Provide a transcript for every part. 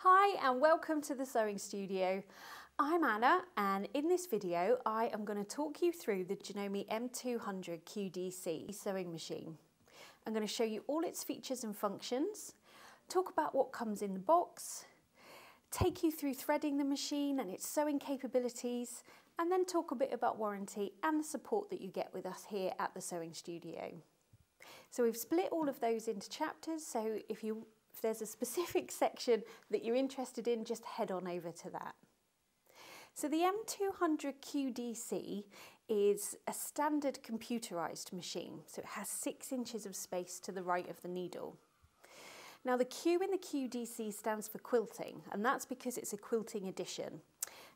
Hi and welcome to the Sewing Studio. I'm Anna and in this video I am going to talk you through the Janome M200 QDC sewing machine. I'm going to show you all its features and functions, talk about what comes in the box, take you through threading the machine and its sewing capabilities, and then talk a bit about warranty and the support that you get with us here at the Sewing Studio. So we've split all of those into chapters, so if there's a specific section that you're interested in, just head on over to that. So the M200 QDC is a standard computerized machine, so it has 6 inches of space to the right of the needle. Now the Q in the QDC stands for quilting, and that's because it's a quilting edition.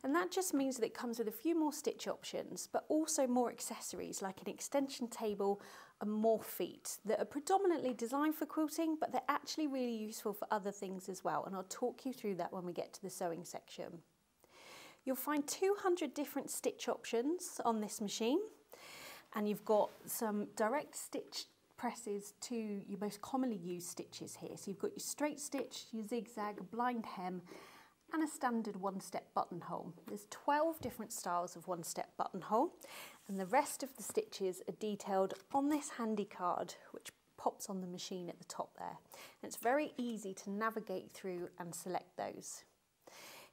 And that just means that it comes with a few more stitch options, but also more accessories like an extension table and more feet that are predominantly designed for quilting, but they're actually really useful for other things as well. And I'll talk you through that when we get to the sewing section. You'll find 200 different stitch options on this machine, and you've got some direct stitch presses to your most commonly used stitches here. So you've got your straight stitch, your zigzag, blind hem, and a standard one-step buttonhole. There's 12 different styles of one-step buttonhole, and the rest of the stitches are detailed on this handy card which pops on the machine at the top there. And it's very easy to navigate through and select those.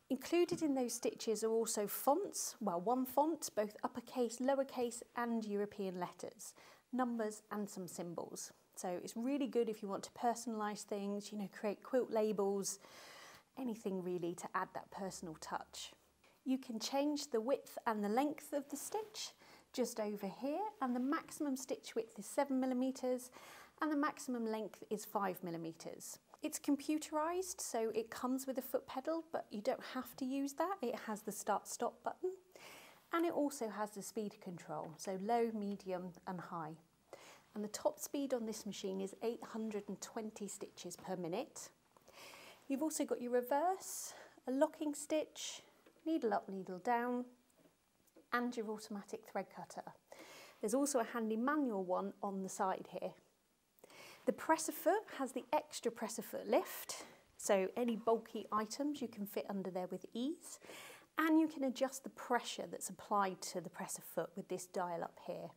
Included in those stitches are also fonts, well, one font, both uppercase, lowercase and European letters, numbers and some symbols. So it's really good if you want to personalise things, create quilt labels, anything really to add that personal touch. You can change the width and the length of the stitch just over here, and the maximum stitch width is 7mm and the maximum length is 5mm. It's computerized, so it comes with a foot pedal, but you don't have to use that. It has the start-stop button, and it also has the speed control, so low, medium and high. And the top speed on this machine is 820 stitches per minute. You've also got your reverse, a locking stitch, needle up, needle down, and your automatic thread cutter. There's also a handy manual one on the side here. The presser foot has the extra presser foot lift, so any bulky items you can fit under there with ease, and you can adjust the pressure that's applied to the presser foot with this dial up here.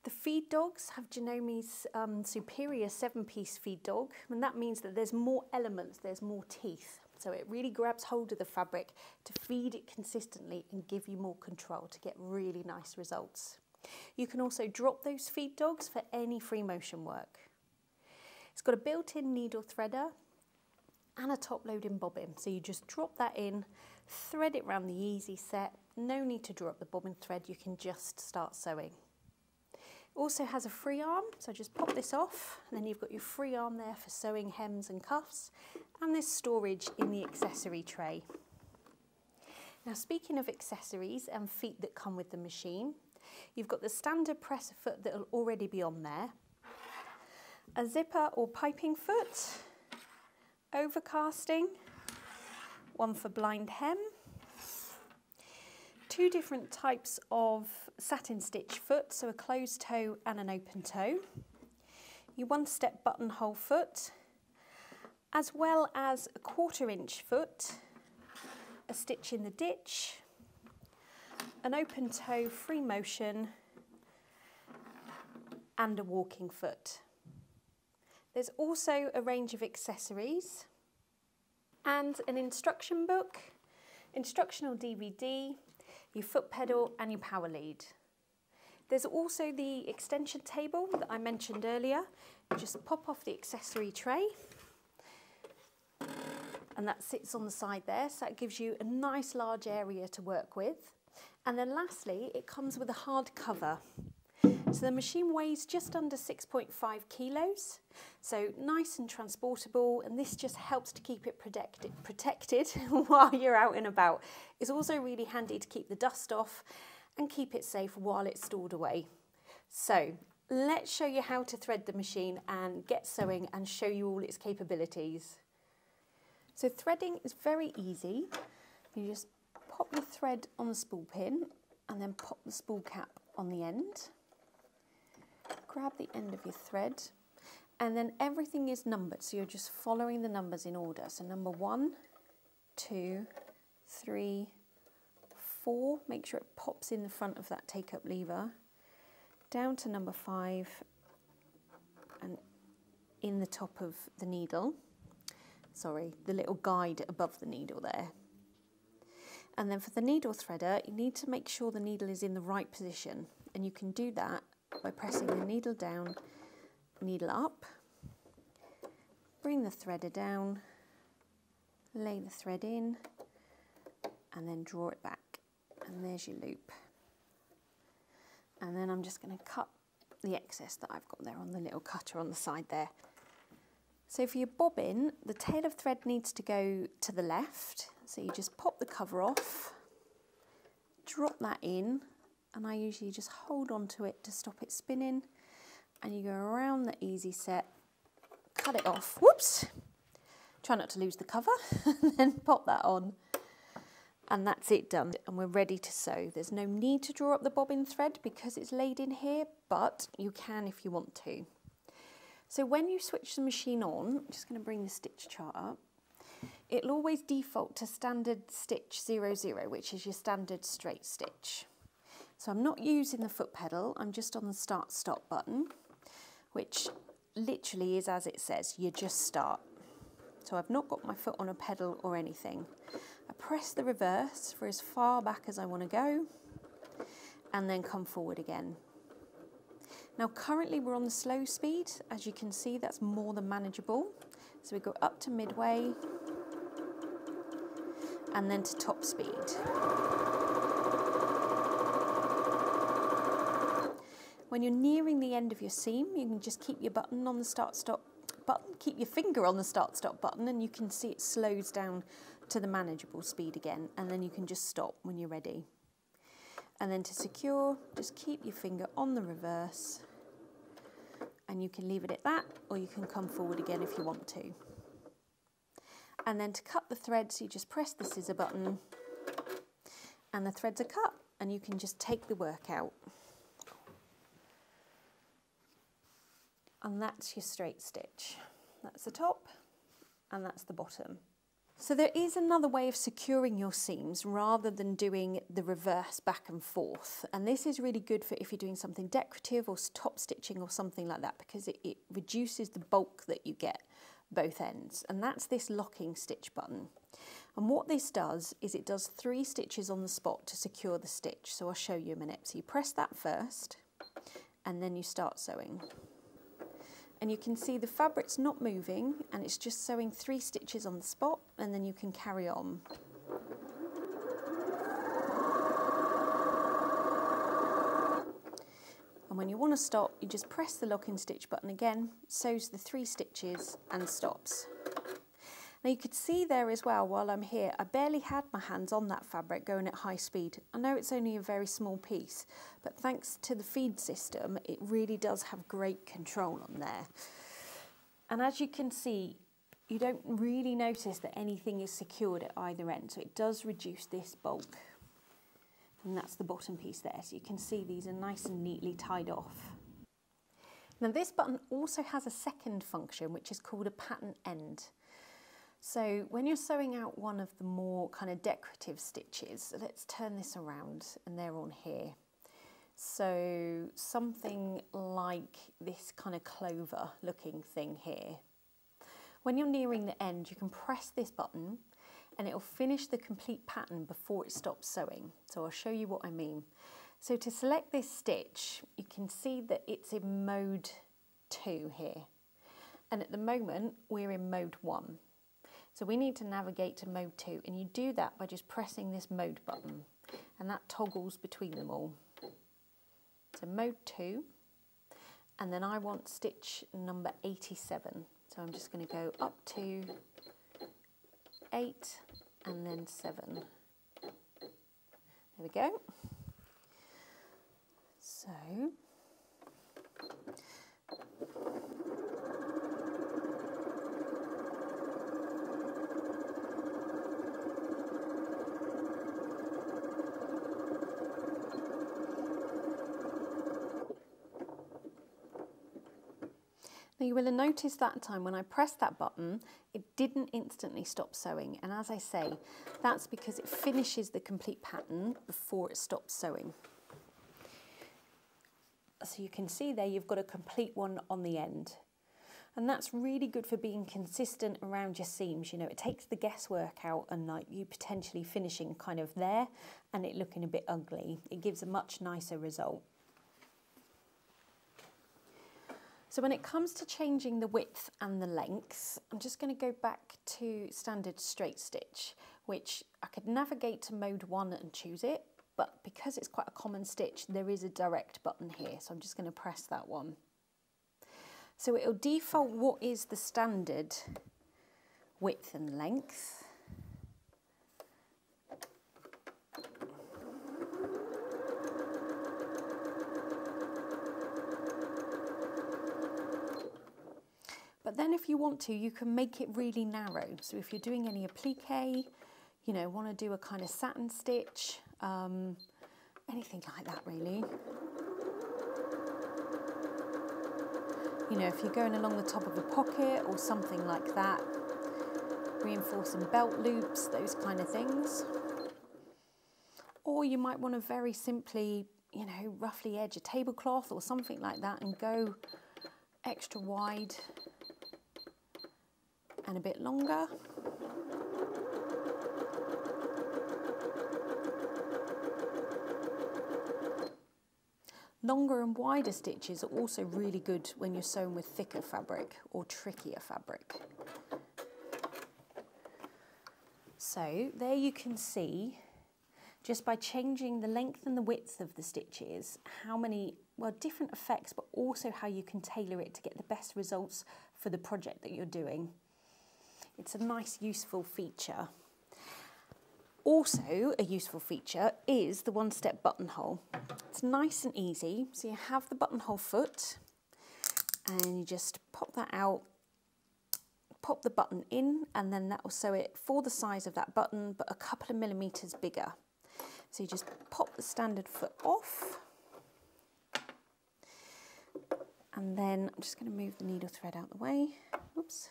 The feed dogs have Janome's superior 7-piece feed dog, and that means that there's more elements, there's more teeth. So it really grabs hold of the fabric to feed it consistently and give you more control to get really nice results. You can also drop those feed dogs for any free motion work. It's got a built-in needle threader and a top loading bobbin. So you just drop that in, thread it around the easy set, no need to draw up the bobbin thread, you can just start sewing. Also has a free arm, so just pop this off, and then you've got your free arm there for sewing hems and cuffs, and there's storage in the accessory tray. Now speaking of accessories and feet that come with the machine, you've got the standard presser foot that will already be on there, a zipper or piping foot, overcasting, one for blind hem, 2 different types of satin stitch foot, so a closed toe and an open toe, your one-step buttonhole foot, as well as a 1/4 inch foot, a stitch in the ditch, an open toe free motion, and a walking foot. There's also a range of accessories and an instruction book, instructional DVD, your foot pedal and your power lead. There's also the extension table that I mentioned earlier. You just pop off the accessory tray and that sits on the side there, so that gives you a nice large area to work with. And then lastly, it comes with a hard cover. So the machine weighs just under 6.5 kilos, so nice and transportable, and this just helps to keep it protected while you're out and about. It's also really handy to keep the dust off and keep it safe while it's stored away. So let's show you how to thread the machine and get sewing and show you all its capabilities. So threading is very easy. You just pop the thread on the spool pin and then pop the spool cap on the end. Grab the end of your thread And then everything is numbered, so you're just following the numbers in order. So number 1, 2, 3, 4, make sure it pops in the front of that take-up lever, down to number 5 and in the top of the needle, sorry, the little guide above the needle there. And then for the needle threader, you need to make sure the needle is in the right position, and you can do that by pressing the needle down, needle up, bring the threader down, lay the thread in, and then draw it back. And there's your loop. And then I'm just going to cut the excess that I've got there on the little cutter on the side there. So for your bobbin, the tail of thread needs to go to the left. So you just pop the cover off, drop that in, and I usually just hold on to it to stop it spinning. And you go around the easy set, cut it off, whoops, try not to lose the cover, and then pop that on. And that's it done, and we're ready to sew. There's no need to draw up the bobbin thread because it's laid in here, but you can if you want to. So when you switch the machine on, I'm just going to bring the stitch chart up, it'll always default to standard stitch 00, which is your standard straight stitch. So I'm not using the foot pedal, I'm just on the start stop button, which literally is as it says, you just start. So I've not got my foot on a pedal or anything. I press the reverse for as far back as I want to go, and then come forward again. Now currently we're on the slow speed. As you can see, that's more than manageable. So we go up to midway, and then to top speed. When you're nearing the end of your seam, you can just keep your button on the start-stop button, keep your finger on the start-stop button, and you can see it slows down to the manageable speed again, and then you can just stop when you're ready. And then to secure, just keep your finger on the reverse, and you can leave it at that, or you can come forward again if you want to. And then to cut the threads, you just press the scissor button, and the threads are cut, and you can just take the work out. And that's your straight stitch. That's the top, and that's the bottom. So there is another way of securing your seams rather than doing the reverse back and forth. And this is really good for if you're doing something decorative or top stitching or something like that, because it reduces the bulk that you get both ends. And that's this locking stitch button. And what this does is it does 3 stitches on the spot to secure the stitch. So I'll show you a minute. So you press that first, and then you start sewing. And you can see the fabric's not moving, and it's just sewing 3 stitches on the spot, and then you can carry on. And when you want to stop, you just press the locking stitch button again, sews the 3 stitches and stops. Now you could see there as well, while I'm here, I barely had my hands on that fabric going at high speed. I know it's only a very small piece, but thanks to the feed system, it really does have great control on there. And as you can see, you don't really notice that anything is secured at either end, so it does reduce this bulk. And that's the bottom piece there, so you can see these are nice and neatly tied off. Now this button also has a second function, which is called a pattern end. So when you're sewing out one of the more kind of decorative stitches, let's turn this around, and they're on here. So something like this kind of clover looking thing here. When you're nearing the end, you can press this button and it'll finish the complete pattern before it stops sewing. So I'll show you what I mean. So to select this stitch, you can see that it's in mode 2 here. And at the moment, we're in mode 1. So we need to navigate to mode 2, and you do that by just pressing this mode button, and that toggles between them all. So mode 2, and then I want stitch number 87. So I'm just going to go up to 8 and then 7. There we go. So now Now you will have noticed that time when I pressed that button, it didn't instantly stop sewing. And as I say, that's because it finishes the complete pattern before it stops sewing. So you can see there you've got a complete one on the end. And that's really good for being consistent around your seams. You know, it takes the guesswork out and like you potentially finishing kind of there and it looking a bit ugly. It gives a much nicer result. So when it comes to changing the width and the length, I'm just going to go back to standard straight stitch, which I could navigate to mode 1 and choose it, but because it's quite a common stitch, there is a direct button here, so I'm just going to press that one. So it'll default what is the standard width and length. But then if you want to, you can make it really narrow. So if you're doing any applique, you know, want to do a kind of satin stitch, anything like that really. You know, if you're going along the top of a pocket or something like that, reinforcing belt loops, those kind of things. Or you might want to very simply, you know, roughly edge a tablecloth or something like that and go extra wide and a bit longer. Longer and wider stitches are also really good when you're sewing with thicker fabric or trickier fabric. So there you can see, just by changing the length and the width of the stitches, how many, well, different effects, but also how you can tailor it to get the best results for the project that you're doing. It's a nice, useful feature. Also, a useful feature is the one-step buttonhole. It's nice and easy. So you have the buttonhole foot and you just pop that out, pop the button in, and then that will sew it for the size of that button, but a couple of millimeters bigger. So you just pop the standard foot off. And then I'm just going to move the needle thread out the way. Oops.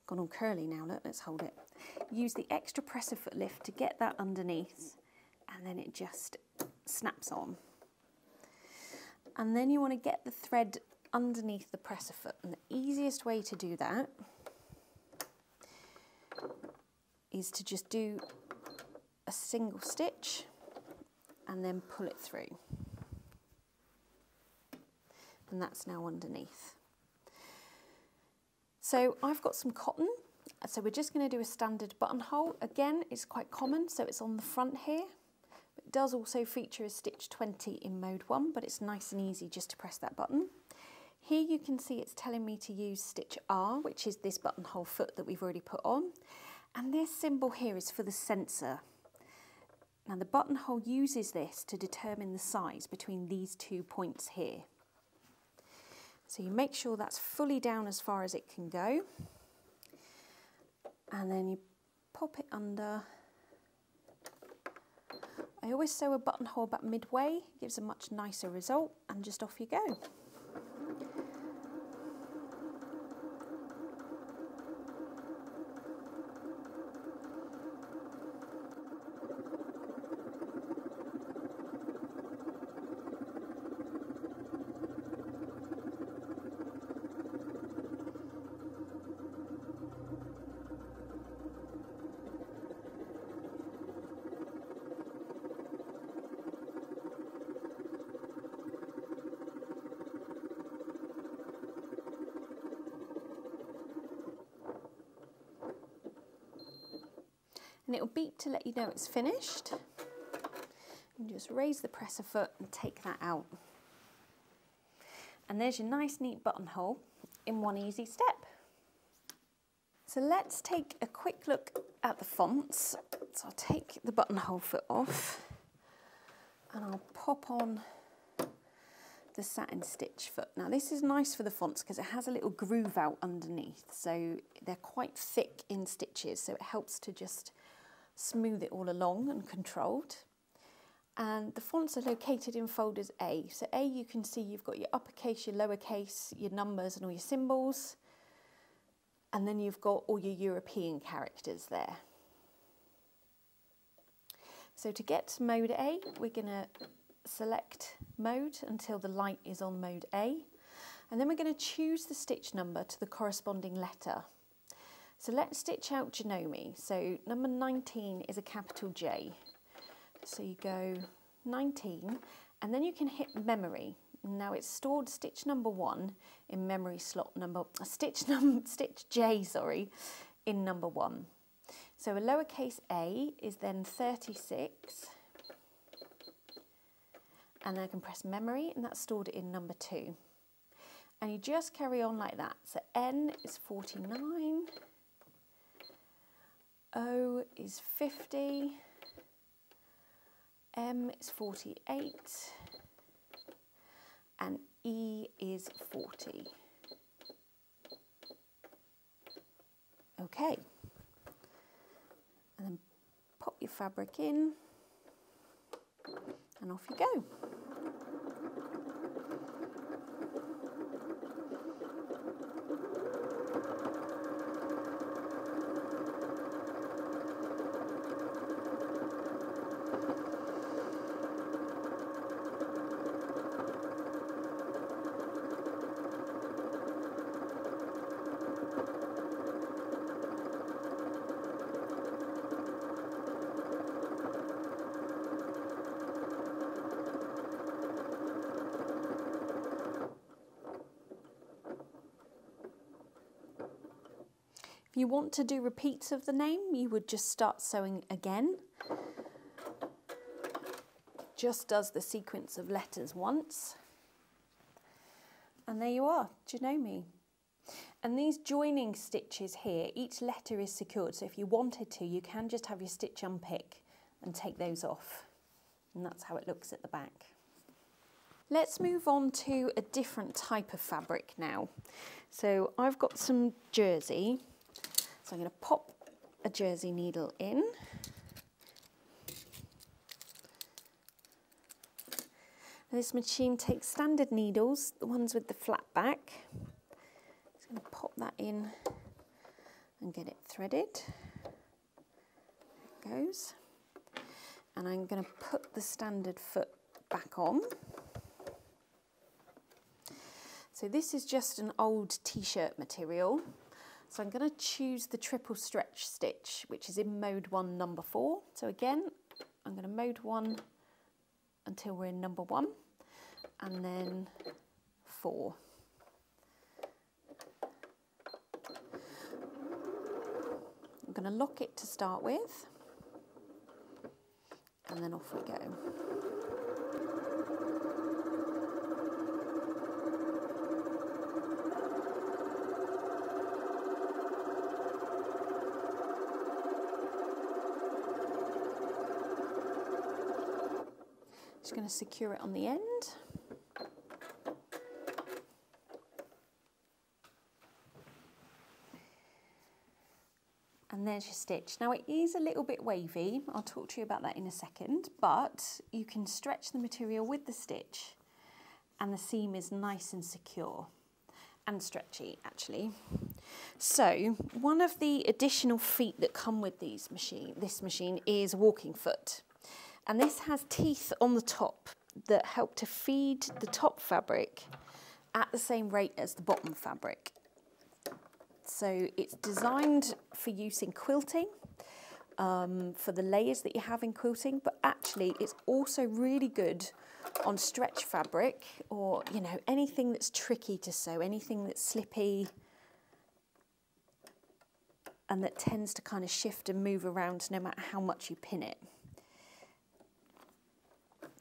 Gone all curly now, look, let's hold it. Use the extra presser foot lift to get that underneath, and then it just snaps on. And then you want to get the thread underneath the presser foot, and the easiest way to do that is to just do a single stitch and then pull it through. And that's now underneath. So I've got some cotton, so we're just going to do a standard buttonhole. Again, it's quite common, so it's on the front here. It does also feature a stitch 20 in mode 1, but it's nice and easy just to press that button. Here you can see it's telling me to use stitch R, which is this buttonhole foot that we've already put on. And this symbol here is for the sensor. Now the buttonhole uses this to determine the size between these 2 points here. So you make sure that's fully down as far as it can go. And then you pop it under. I always sew a buttonhole about midway, gives a much nicer result, and just off you go. And it'll beep to let you know it's finished. And just raise the presser foot and take that out. And there's your nice neat buttonhole in one easy step. So let's take a quick look at the fonts. So I'll take the buttonhole foot off and I'll pop on the satin stitch foot. Now this is nice for the fonts because it has a little groove out underneath, so they're quite thick in stitches, so it helps to just smooth it all along and controlled. And the fonts are located in folders A. So A, you can see you've got your uppercase, your lowercase, your numbers and all your symbols. And then you've got all your European characters there. So to get to mode A, we're going to select mode until the light is on mode A. And then we're going to choose the stitch number to the corresponding letter. So let's stitch out Janome. So number 19 is a capital J. So you go 19 and then you can hit memory. Now it's stored stitch number 1 in memory slot number, stitch J, sorry, in number 1. So a lowercase a is then 36. And then I can press memory and that's stored in number 2. And you just carry on like that. So N is 49, O is 50, M is 48, and E is 40. Okay. And then pop your fabric in, and off you go. If you want to do repeats of the name, you would just start sewing again. Just does the sequence of letters once. And there you are, Janome. And these joining stitches here, each letter is secured. So if you wanted to, you can just have your stitch unpick and take those off. And that's how it looks at the back. Let's move on to a different type of fabric now. So I've got some jersey. So I'm going to pop a jersey needle in. This machine takes standard needles, the ones with the flat back. Just going to pop that in and get it threaded. There it goes. And I'm going to put the standard foot back on. So this is just an old t-shirt material. So I'm going to choose the triple stretch stitch, which is in mode 1, number 4. So again, I'm going to mode 1 until we're in number 1, and then 4. I'm going to lock it to start with, and then off we go. Just going to secure it on the end. And there's your stitch. Now it is a little bit wavy, I'll talk to you about that in a second, but you can stretch the material with the stitch and the seam is nice and secure and stretchy actually. So one of the additional feet that come with this machine is walking foot. And this has teeth on the top that help to feed the top fabric at the same rate as the bottom fabric. So it's designed for use in quilting, for the layers that you have in quilting, but actually it's also really good on stretch fabric or, you know, anything that's tricky to sew, anything that's slippy and that tends to kind of shift and move around no matter how much you pin it.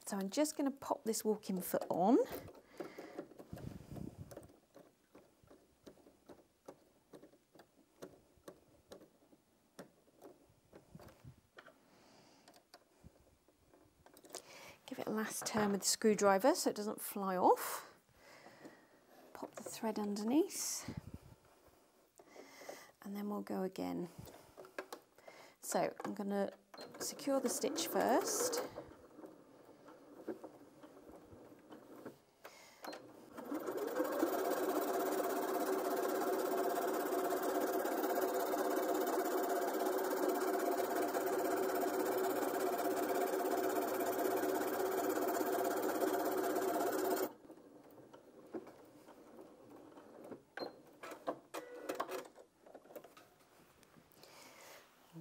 So I'm just going to pop this walking foot on. Give it a last turn with the screwdriver so it doesn't fly off. Pop the thread underneath. And then we'll go again. So I'm going to secure the stitch first.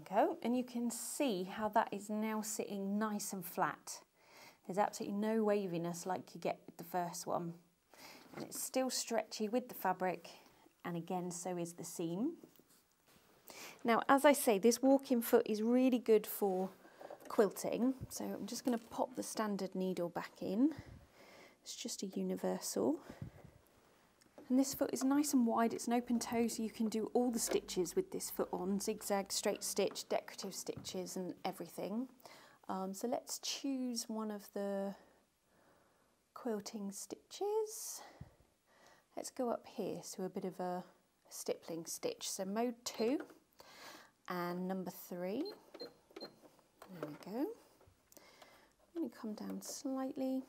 go, and you can see how that is now sitting nice and flat. There's absolutely no waviness like you get with the first one. And it's still stretchy with the fabric, and again, so is the seam. Now, as I say, this walking foot is really good for quilting. So I'm just going to pop the standard needle back in. It's just a universal. And this foot is nice and wide, it's an open toe, so you can do all the stitches with this foot on, zigzag, straight stitch, decorative stitches and everything. So let's choose one of the quilting stitches. Let's go up here, so a bit of a stippling stitch. So mode 2 and number 3. There we go. I'm going to come down slightly.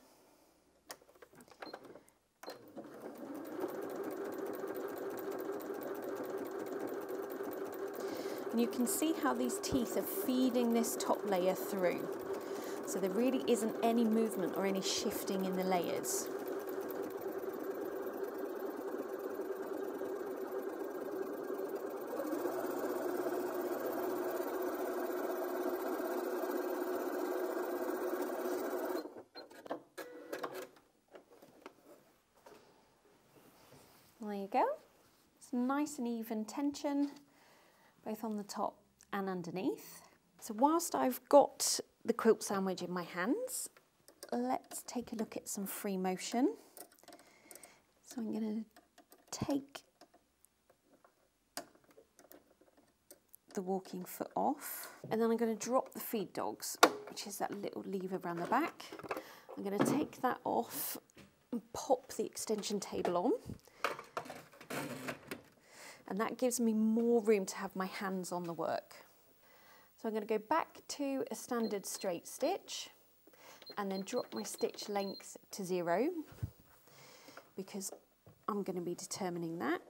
And you can see how these teeth are feeding this top layer through. So there really isn't any movement or any shifting in the layers. There you go. It's nice and even tension, both on the top and underneath. So whilst I've got the quilt sandwich in my hands, let's take a look at some free motion. So I'm going to take the walking foot off, and then I'm going to drop the feed dogs, which is that little lever around the back. I'm going to take that off and pop the extension table on. And that gives me more room to have my hands on the work. So I'm going to go back to a standard straight stitch and then drop my stitch length to 0 because I'm going to be determining that.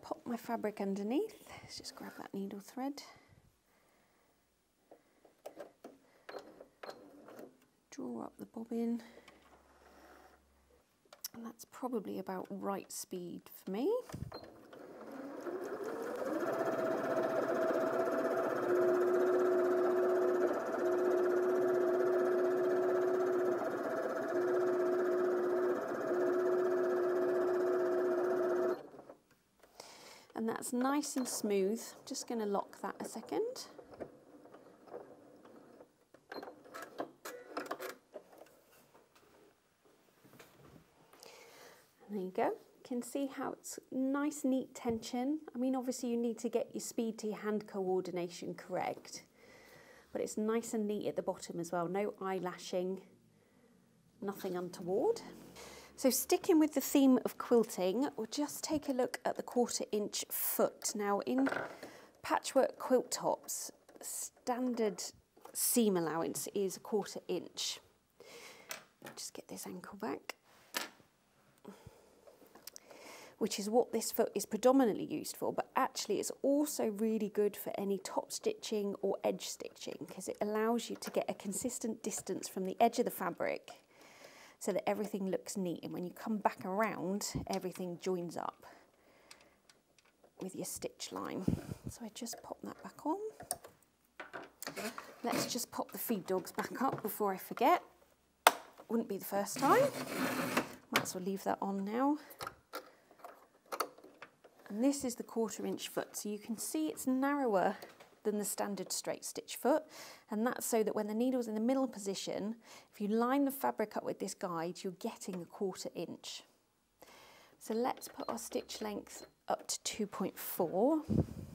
Pop my fabric underneath. Let's just grab that needle thread. Draw up the bobbin. And that's probably about right speed for me. And that's nice and smooth. I'm just going to lock that a second. There you go. You can see how it's nice, neat tension. I mean, obviously you need to get your speed to your hand coordination correct, but it's nice and neat at the bottom as well. No eyelashing, nothing untoward. So sticking with the theme of quilting, we'll just take a look at the 1/4 inch foot. Now in patchwork quilt tops, standard seam allowance is 1/4 inch. Just get this ankle back, which is what this foot is predominantly used for, but actually it's also really good for any top stitching or edge stitching because it allows you to get a consistent distance from the edge of the fabric so that everything looks neat, and when you come back around, everything joins up with your stitch line. So I just pop that back on. Let's just pop the feed dogs back up before I forget. Wouldn't be the first time. Might as well leave that on now. And this is the 1/4 inch foot, so you can see it's narrower than the standard straight stitch foot, and that's so that when the needle's in the middle position, if you line the fabric up with this guide, you're getting a 1/4 inch. So let's put our stitch length up to 2.4,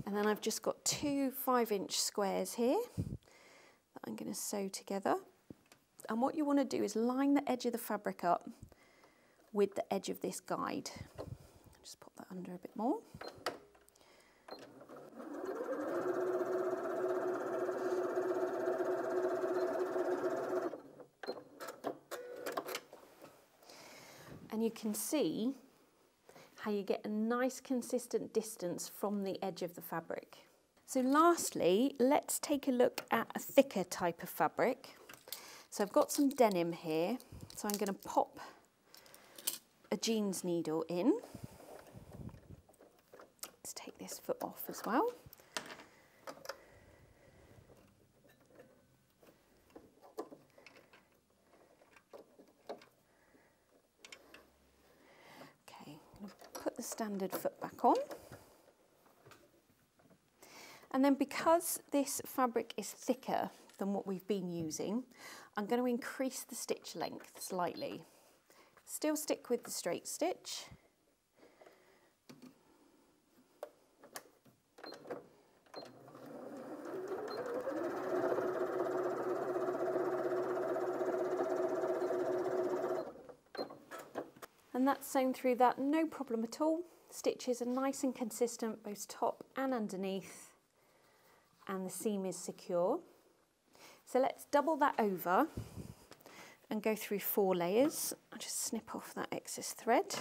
and then I've just got 2 5-inch squares here that I'm going to sew together. And what you want to do is line the edge of the fabric up with the edge of this guide. Just pop that under a bit more. And you can see how you get a nice consistent distance from the edge of the fabric. So lastly, let's take a look at a thicker type of fabric. So I've got some denim here, so I'm going to pop a jeans needle in. Let's take this foot off as well. standard foot back on. And then because this fabric is thicker than what we've been using, I'm going to increase the stitch length slightly. Still stick with the straight stitch. And that's sewn through that, no problem at all. Stitches are nice and consistent, both top and underneath, and the seam is secure. So let's double that over and go through 4 layers. I'll just snip off that excess thread.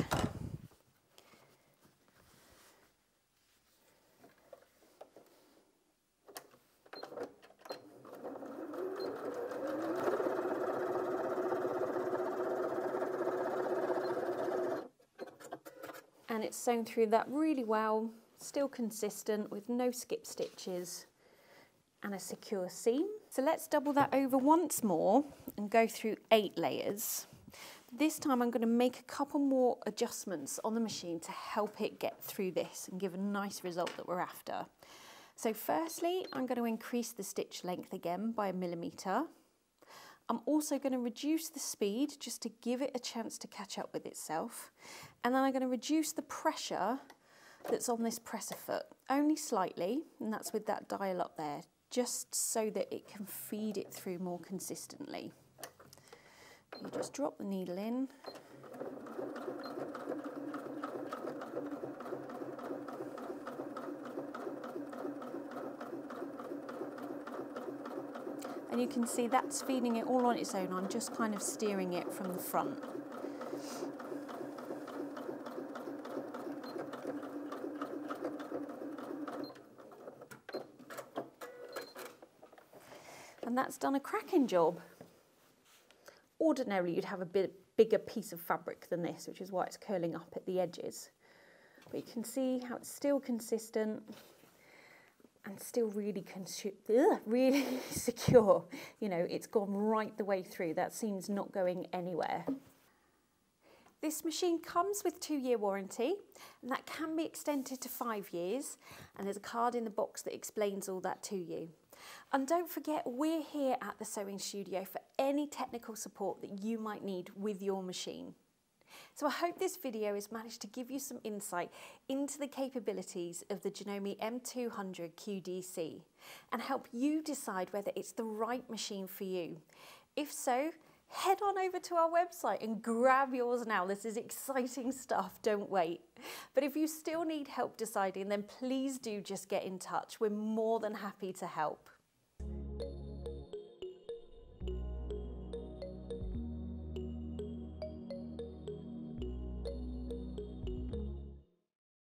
And it's sewn through that really well, still consistent with no skip stitches and a secure seam. So let's double that over once more and go through 8 layers. This time I'm going to make a couple more adjustments on the machine to help it get through this and give a nice result that we're after. So firstly, I'm going to increase the stitch length again by 1 millimetre. I'm also going to reduce the speed just to give it a chance to catch up with itself. And then I'm going to reduce the pressure that's on this presser foot, only slightly, and that's with that dial up there, just so that it can feed it through more consistently. You just drop the needle in. And you can see that's feeding it all on its own. I'm just kind of steering it from the front. And that's done a cracking job. Ordinarily you'd have a bit bigger piece of fabric than this, which is why it's curling up at the edges. But you can see how it's still consistent and still really secure. You know, it's gone right the way through. That seam's not going anywhere. This machine comes with 2-year warranty, and that can be extended to 5 years. And there's a card in the box that explains all that to you. And don't forget, we're here at the sewing studio for any technical support that you might need with your machine. So I hope this video has managed to give you some insight into the capabilities of the Janome M200 QDC and help you decide whether it's the right machine for you. If so, head on over to our website and grab yours now. This is exciting stuff, don't wait. But if you still need help deciding, then please do just get in touch. We're more than happy to help.